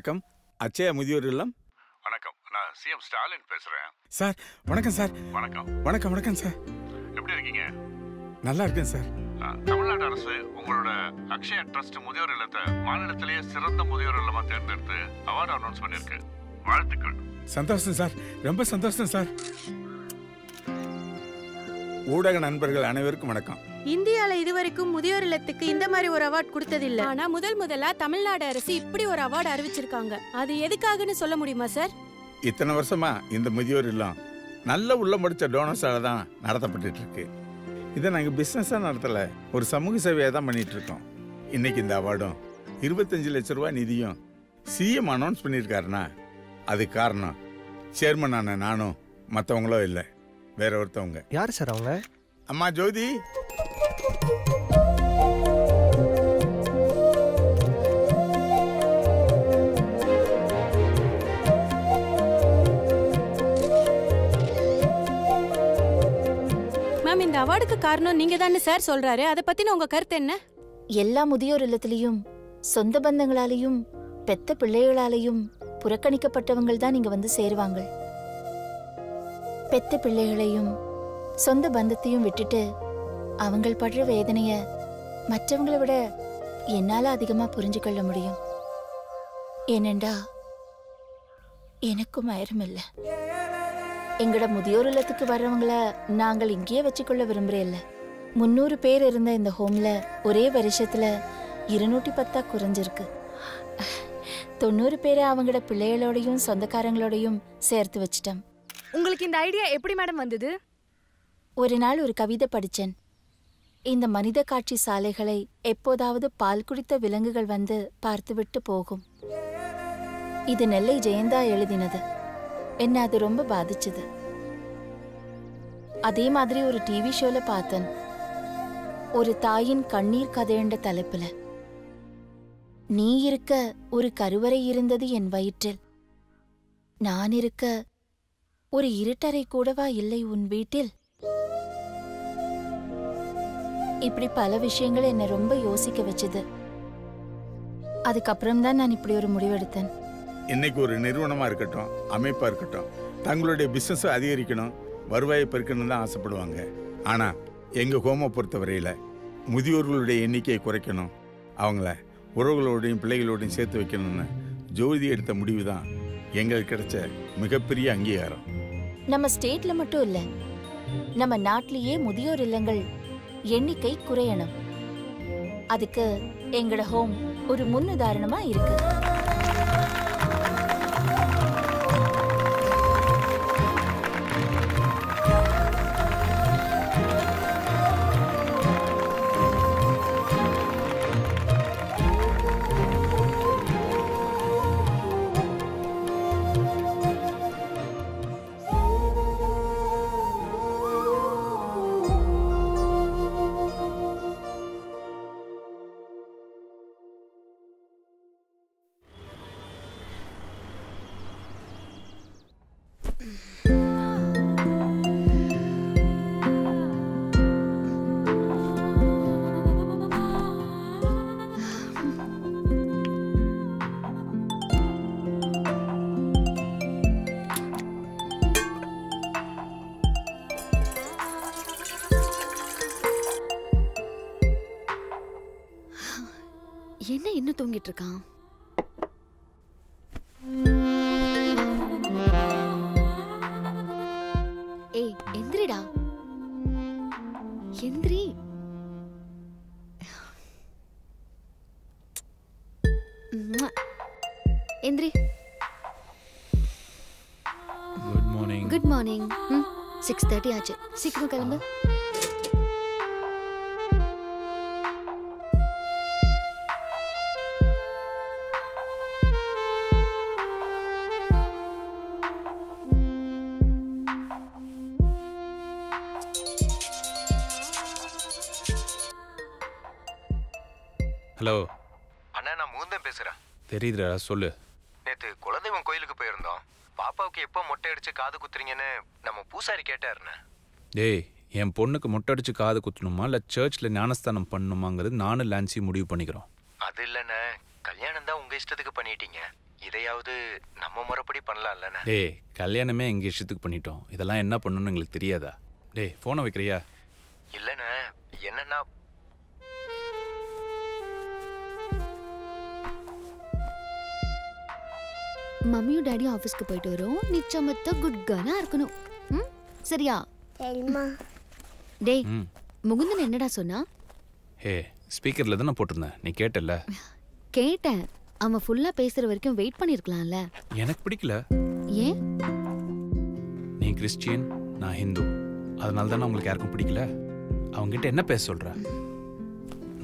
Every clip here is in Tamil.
வணக்கம். அச்சயா முதியோர் இல்லம். வணக்கம், நான் சிஎம் ஸ்டாலின் பேசுறேன். சார் வணக்கம் சார். வணக்கம். வணக்கம் வணக்கம் சார். எப்படி இருக்கீங்க? நல்லா இருக்கேன் சார். தமிழ்நாடு அரசு உங்களோட அக்ஷயா ட்ரஸ்ட் முதியோர் இல்லத்தை மாநிலத்திலேயே சிறந்த முதியோர் இல்லமா தேர்ந்தெடுத்து அவார்டு அனௌன்ஸ் பண்ணிருக்கு. வாழ்த்துக்கள். சந்தோஷம் சார், ரொம்ப சந்தோஷம் சார். ஊடக நண்பர்கள் அனைவருக்கும் வணக்கம். இந்தியால இதுவரைக்கும் முதியோர் இல்லத்துக்கு இந்த மாதிரி ஒரு அவார்ட் கொடுத்ததில்ல. ஆனா முதலா தமிழ்நாடு அரசு இப்படி ஒரு அவார்டு அறிவிச்சிருக்காங்க. அது எதுக்காகன்னு சொல்ல முடியுமா சார்? இத்தனை வருஷமா இந்த முதியோர் இல்லம் நல்ல உள்ள முடிச்ச டோனர்ஸால தான் நடத்தப்பட்டு இருக்கு. இதை நாங்கள் பிஸ்னஸாக நடத்தல, ஒரு சமூக சேவையாக தான் பண்ணிட்டு இருக்கோம். இன்னைக்கு இந்த அவார்டும் 25 லட்சம் ரூபாய் நிதியும் சிஎம் அனௌன்ஸ் பண்ணியிருக்காருன்னா அது காரணம் சேர்மனான நானும் மற்றவங்களோ இல்லை, வேற ஒருத்தவங்க. யார் சார் அவங்க? அம்மா ஜோதி. மேம், இந்த அவார்டுக்கு காரணம் நீங்க தானே சார் சொல்றாரு. அதை பத்தின உங்க கருத்து என்ன? எல்லா முதியோர் இல்லத்திலையும் சொந்த பந்தங்களாலையும் பெத்த பிள்ளைகளாலையும் புறக்கணிக்கப்பட்டவங்கள் தான் இங்க வந்து சேருவாங்க. பெத்த பிள்ளைகளையும் சொந்த பந்தத்தையும் விட்டுட்டு அவங்கள் படுற வேதனைய மற்றவங்களை விட என்னால அதிகமா புரிஞ்சுக்கொள்ள முடியும். ஏனெண்டா எனக்கும் ஆயிரம் இல்லை. எங்கட முதியோர் இல்லத்துக்கு வர்றவங்கள நாங்கள் இங்கேயே வச்சுக்கொள்ள விரும்புறேன். 300 பேர் இருந்த இந்த ஹோம்ல ஒரே வருஷத்துல 210 குறைஞ்சிருக்கு. 90 பேரை அவங்களோட பிள்ளைகளோடையும் சொந்தக்காரங்களோடையும் சேர்த்து வச்சிட்டோம். உங்களுக்கு இந்த ஐடியா எப்படி மேடம் வந்தது? ஒரு நாள் ஒரு கவிதை படிச்சேன். இந்த மனித காட்சி சாலைகளை எப்போதாவது பால் குடித்த விலங்குகள் வந்து பார்த்துவிட்டு போகும். இது நெல்லை ஜெயந்தா எழுதினது. என்ன அது ரொம்ப பாதிச்சது. அதே மாதிரி ஒரு டிவி ஷோல பார்த்தேன். ஒரு தாயின் கண்ணீர் கதையண்ட தலைப்புல, நீ இருக்க ஒரு கருவறை இருந்தது என் வயிற்றில், நான் இருக்க ஒரு இருட்டறை கூடவா இல்லை உன் வீட்டில். இப்படி பல விஷயங்கள் என்னை ரொம்ப யோசிக்க வச்சது. அதுக்கப்புறம் தான் நான் இப்படி ஒரு முடிவெடுத்தேன். இன்னைக்கு ஒரு நிறுவனமா இருக்கட்டும், அமைப்பா இருக்கட்டும், தங்களுடைய பிசினஸ் அதிகரிக்கணும், வருவாயை பெருக்கணும் தான் ஆசைப்படுவாங்க. ஆனா எங்க ஹோமை பொறுத்தவரையில முதியோர்களுடைய எண்ணிக்கையை குறைக்கணும், அவங்கள உறவுகளோடையும் பிள்ளைகளோடையும் சேர்த்து வைக்கணும்னு ஜோதி எடுத்த முடிவு தான் எங்களுக்கு கிடைச்ச மிகப்பெரிய அங்கீகாரம். நம்ம ஸ்டேட்ல மட்டும் இல்ல, நம்ம நாட்டிலேயே முதியோர் இல்லங்கள் எண்ணிக்கை குறையணும். அதுக்கு எங்கட ஹோம் ஒரு முன்னுதாரணமா இருக்கு. என்ன இன்னும் தூங்கிட்டு இருக்கான்? ஏய் எந்திரிடா, எந்திரி. எந்திரி. Good morning. Good morning. 6:30 ஆச்சு, சீக்கிரம் கிளம்பு. ஹலோ அண்ணா, நான் முகுந்தன் பேசுறேன். தெரியுதுடா, சொல்லு. நேத்து குலதெய்வம் கோயிலுக்கு போயிருந்தோம். பாப்பாவுக்கு எப்போ மொட்டை அடிச்சு காது குத்துறீங்கன்னு நம்ம பூசாரி கேட்டாருண்ணே. டேய், என் பொண்ணுக்கு மொட்டை அடிச்சு காது குத்தணுமா இல்லை சர்ச்சில் ஞானஸ்தானம் பண்ணணுமாங்கிறது நானும் லான்சி முடிவு பண்ணிக்கிறோம். அது இல்லைண்ணே, கல்யாணம் தான் உங்க இஷ்டத்துக்கு பண்ணிட்டீங்க. இதையாவது நம்ம முறைப்படி பண்ணலாம்லண்ணே. டேய் கல்யாணமே எங்கள் இஷ்டத்துக்கு பண்ணிட்டோம். இதெல்லாம் என்ன பண்ணணும்னு எங்களுக்கு தெரியாதா? டேய் ஃபோனை வைக்கிறியா? இல்லைண்ணே, என்னன்னா மம்மியும் டாடியும் ஆஃபீஸ்க்கு போயிட்டு வரும். நிச்சயமத்த குட் கேர்லா இருக்கணும். ம் சரியா? சரிம்மா. டேய் ம் முகுந்தன் என்னடா சொன்னா? ஹே ஸ்பீக்கரில் தானே போட்டிருந்தேன், நீ கேட்டல? கேட்டேன். அவன் ஃபுல்லா பேசுற வரைக்கும் வெயிட் பண்ணிருக்கலாம்ல. எனக்கு பிடிக்கல. ஏன்? நீ கிறிஸ்டியன், நான் ஹிந்து, அதனால தானே உங்களுக்கு யாருக்கும் பிடிக்கல. அவங்ககிட்ட என்ன பேச சொல்கிற?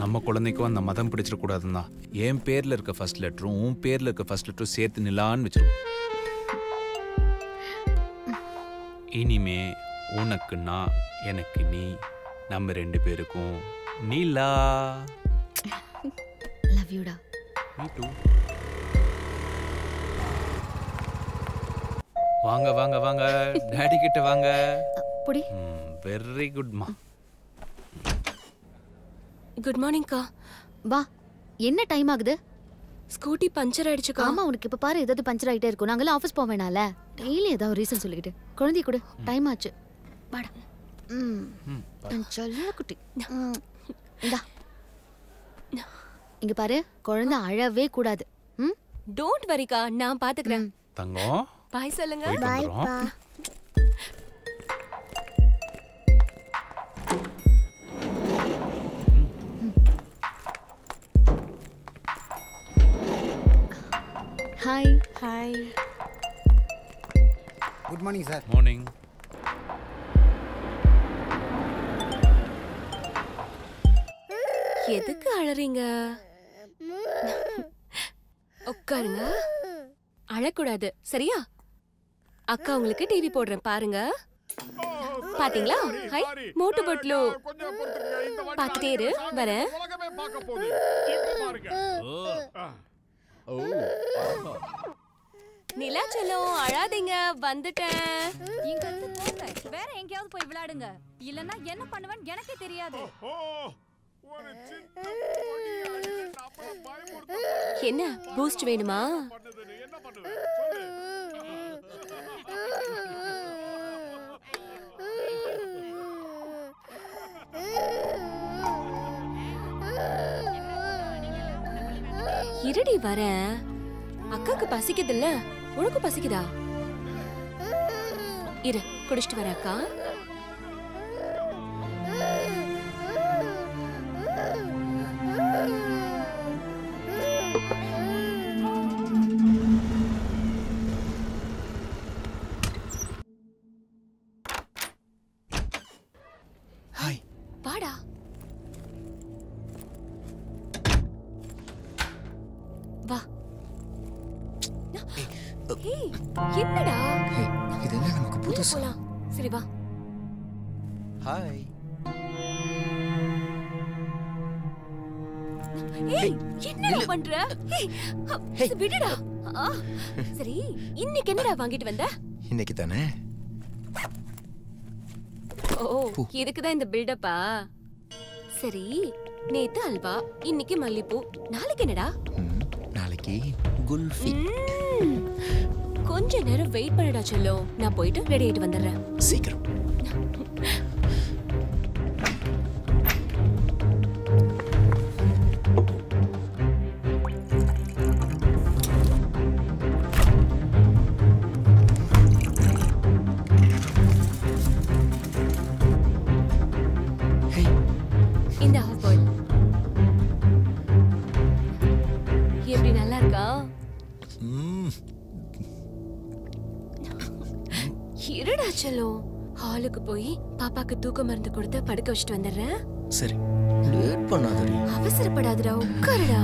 நம்ம குழந்தைக்கும் அந்த மதம் பிடிச்சிடக்கூடாதுன்னு தான் என் பேரில் இருக்க ஃபர்ஸ்ட் லெட்டரும் உன் பேரில் இருக்க ஃபர்ஸ்ட் லெட்டரும் சேர்த்து நிலான்னு வச்சிருக்கோம். இனிமே உனக்கு நான், எனக்கு நீ, நம்ம 2 பேருக்கும் நீலா. லவ் யூடா. Me too. வாங்க வாங்க வாங்க, டாடி கிட்ட வாங்க. புடி. வெரி குட்மா. குட் மார்னிங்க்கா. வா. என்ன டைம் ஆகுது? ஸ்கூட்டி பஞ்சர் ஆயிடுச்சுக்கா. ஆமா, உனக்கு இப்ப பாரு ஏதாவது பஞ்சர் ஆயிட்டே இருக்கும். நாங்களாம் ஆஃபீஸ் போக வேணால. டெய்லி ஏதாவது ஒரு ரீசன் சொல்லிக்கிட்டு. குழந்தைய கூட டைம் ஆச்சு. வாடா. சொல்ல குட்டி. இந்தா. இங்க பாரு, குழந்தை அழவே கூடாது. டோன்ட் வரிக்கா, நான் பாத்துக்கிறேன். தங்கம் பாய் சொல்லுங்க. பாய்ப்பா. Hi. Hi. Good morning sir. Morning. எதுக்கு அழறீங்க? உட்காருங்க. அழக்கூடாது சரியா? அக்கா உங்களுக்கு டிவி போடுறேன் பாருங்க. பாத்தீங்களா? ஹை மோட்டு பொட்லு. பாத்துட்டே இரு, வரேன். நிலா செல்லம் அழாதீங்க, வந்துட்டேன். இங்க இருந்து போங்க, வேற எங்கேயாவது போய் விளையாடுங்க. இல்லன்னா என்ன பண்ணுவேன்னு எனக்கே தெரியாது. என்ன பூஸ்ட் வேணுமா? இருடி வரேன். அக்காக்கு பசிக்குது இல்ல, உனக்கு பசிக்குதா? இரு குடிச்சிட்டு வர அக்கா. ஹாய். வாடா. வா. ஏய், என்னடா? இது என்ன நமக்கு புதுசா? போலாம். சரி வா. ஹாய். ஏய், என்னடா பண்ற? ஏய், விடுடா. சரி, இன்னைக்கு என்னடா வாங்கிட்டு வந்த? இன்னைக்கு தானே. ஓ, இதுக்குதான் இந்த பில்டப்பா? சரி, நேத்து அல்வா, இன்னைக்கு மல்லிப்பூ, நாளைக்கு என்னடா? நாளைக்கு குல்ஃபி. கொஞ்ச நேரம் வெயிட் பண்ணடா செல்லம், நான் போயிட்டு ரெடி ஆயிட்டு வந்துடுறேன். சீக்கிரம். இந்த ஹாஃப் பாயில் எப்படி நல்லா இருக்கா? இருடா செல்லம், ஹாலுக்கு போய் பாப்பாக்கு தூக்க மருந்து கொடுத்து படுக்க வச்சுட்டு வந்துடுறேன். சரி, லேட் பண்ணாதடி. அவசரப்படாதடா, உட்காருடா.